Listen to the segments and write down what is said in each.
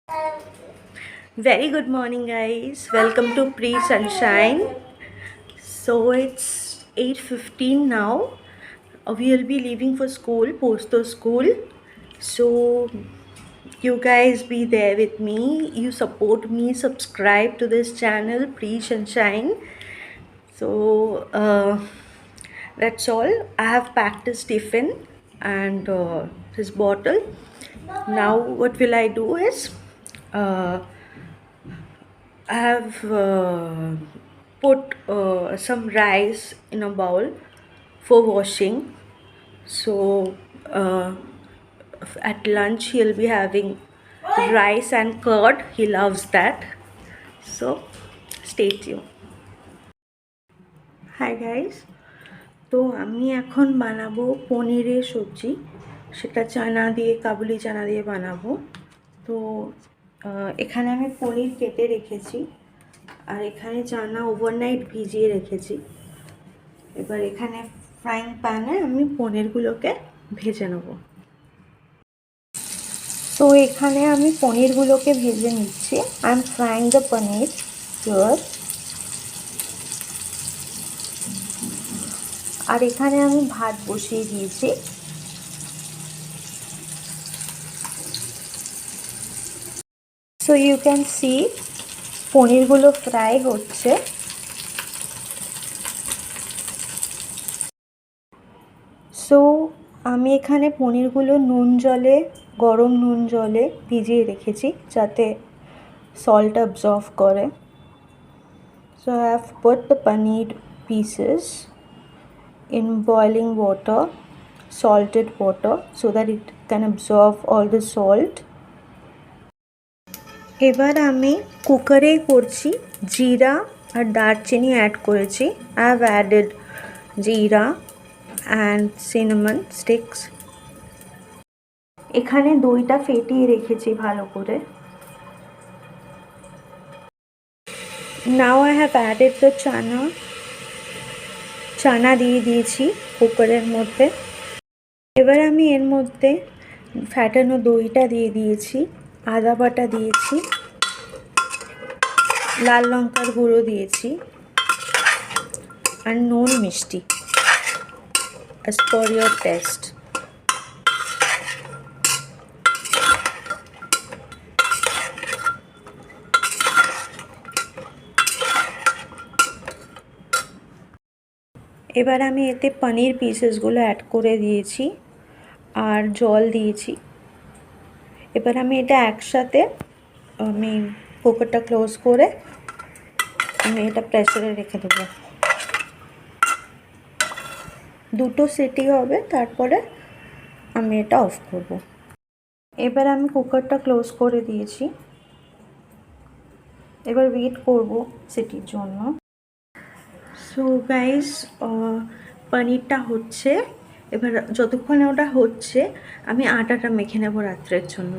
Very good morning, guys. Welcome to Pre Sunshine. So it's 8:15 now. We'll be leaving for school, post the school. So you guys be there with me. You support me. Subscribe to this channel, Pre Sunshine. So that's all. I have packed his tiffin and his bottle. Now what will I do is. I have put some rice in a bowl for washing. So at lunch he'll be having rice and curd. He loves that. So stay tuned. Hi guys. তো আমি এখন বানাবো পনিরের সবজি, সেটা চানা দিয়ে কাবুলি চানা দিয়ে বানাবো। তো এখানে আমি পনির কেটে রেখেছি আর এখানে চানা ওভারনাইট ভিজিয়ে রেখেছি। এবার এখানে ফ্রাইং প্যানে আমি পনিরগুলোকে ভেজে নেব। তো এখানে আমি পনিরগুলোকে ভেজে নিচ্ছি। I am frying the paneer here. আর এখানে আমি ভাত বসিয়ে দিয়েছি। সো ইউ ক্যান সি পনিরগুলো ফ্রাই হচ্ছে। সো আমি এখানে পনিরগুলো গরম নুন জলে ভিজিয়ে রেখেছি যাতে সল্ট অ্যাবজর্ব করে। So I have put the paneer pieces in boiling water, salted water, so that it can absorb all the salt. এবার আমি কুকারে করছি, জিরা আর দারচিনি অ্যাড করেছি। I have added জিরা and cinnamon sticks. এখানে দইটা ফেটিয়ে রেখেছি ভালো করে। Now I have added the চানা দিয়ে দিয়েছি কুকারের মধ্যে। এবার আমি এর মধ্যে ফ্যাটানো দইটা দিয়ে দিয়েছি, আদা বাটা দিয়েছি, লাল লঙ্কার গুঁড়ো দিয়েছি আর নুন মিষ্টি as per your taste. এবার আমি এতে পনির পিসেসগুলো অ্যাড করে দিয়েছি আর জল দিয়েছি। এবার আমি এটা একসাথে কুকারটা ক্লোজ করে আমি এটা প্রেসারে রেখে দেবো। দুটো সিটি হবে, তারপরে আমি এটা অফ করব। এবার আমি কুকারটা ক্লোজ করে দিয়েছি। এবার ওয়েট করব সিটির জন্য। সো গাইস, পনিরটা হচ্ছে। এবার যতক্ষণে ওটা হচ্ছে আমি আটাটা মেখে নেব রাত্রের জন্য।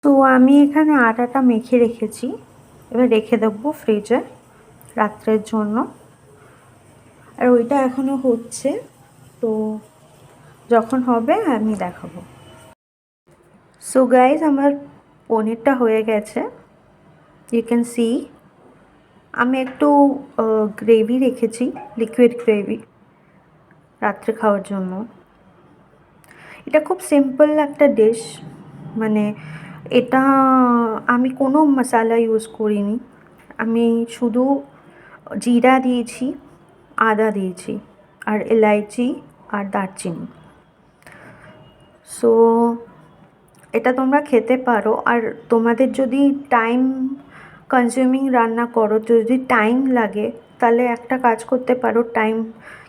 তো আমি এখানে আটাটা মেখে রেখেছি, এবার রেখে দেবো ফ্রিজে রাত্রের জন্য। আর ওইটা এখনও হচ্ছে, তো যখন হবে আমি দেখাবো। সো গাইজ, আমার পনিরটা হয়ে গেছে, ইউ ক্যান সি। আমি একটু গ্রেভি রেখেছি, লিকুইড গ্রেভি। রাত্রে খাওয়ার জন্য। এটা খুব সিম্পল একটা ডিশ, মানে এটা আমি কোনো মশলা ইউজ করিনি, আমি শুধু জিরা দিয়েছি, আদা দিয়েছি, আর এলাইচি আর দারচিনি। সো এটা তোমরা খেতে পারো। আর তোমাদের যদি টাইম কনজিউমিং রান্না করো, যদি টাইম লাগে, তাহলে একটা কাজ করতে পারো। টাইম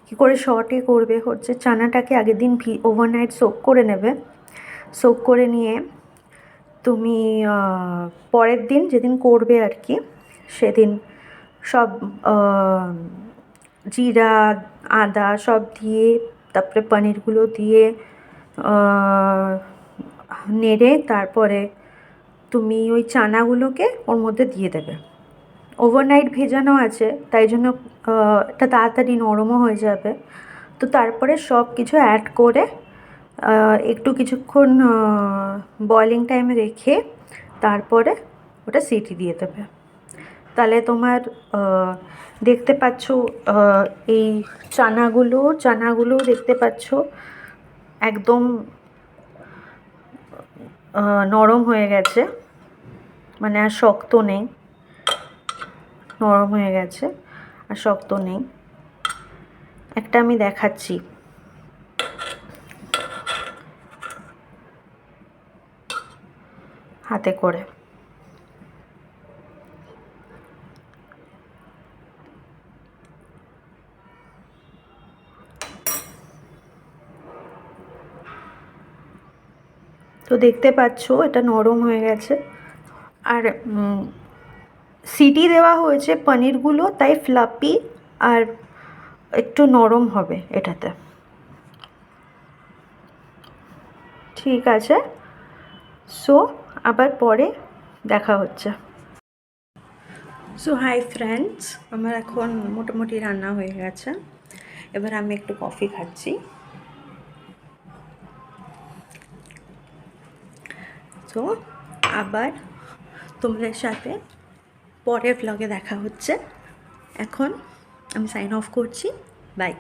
কী করে শর্টে করবে হচ্ছে, চানাটাকে আগের দিন ওভারনাইট সোক করে নেবে। সোক করে নিয়ে তুমি পরের দিন যেদিন করবে আর কি, সেদিন সব জিরা আদা সব দিয়ে, তারপরে পনিরগুলো দিয়ে নেড়ে তারপরে তুমি ওই চানাগুলোকে ওর মধ্যে দিয়ে দেবে। ওভারনাইট ভেজানো আছে, তাই জন্য এটা তাড়াতাড়ি নরমও হয়ে যাবে। তো তারপরে সব কিছু অ্যাড করে একটু কিছুক্ষণ বয়লিং টাইমে রেখে তারপরে ওটা সিটি দিয়ে দেবে। তাহলে তোমার দেখতে পাচ্ছ এই চানাগুলো দেখতে পাচ্ছ একদম নরম হয়ে গেছে, মানে আর শক্ত নেই, নরম হয়ে গেছে আর শক্ত নেই। একটা আমি দেখাচ্ছি। হাতে করে তো দেখতে পাচ্ছ এটা নরম হয়ে গেছে। আর সিটি দেওয়া হয়েছে পনিরগুলো, তাই ফ্লাপি আর একটু নরম হবে এটাতে। ঠিক আছে, সো আবার পরে দেখা হচ্ছে। সো হাই ফ্রেন্ডস, আমার এখন মোটামুটি রান্না হয়ে গেছে। এবার আমি একটু কফি খাচ্ছি। তো আবার তোমাদের সাথে পরের ব্লগে দেখা হচ্ছে। এখন আমি সাইন অফ করছি, বাই।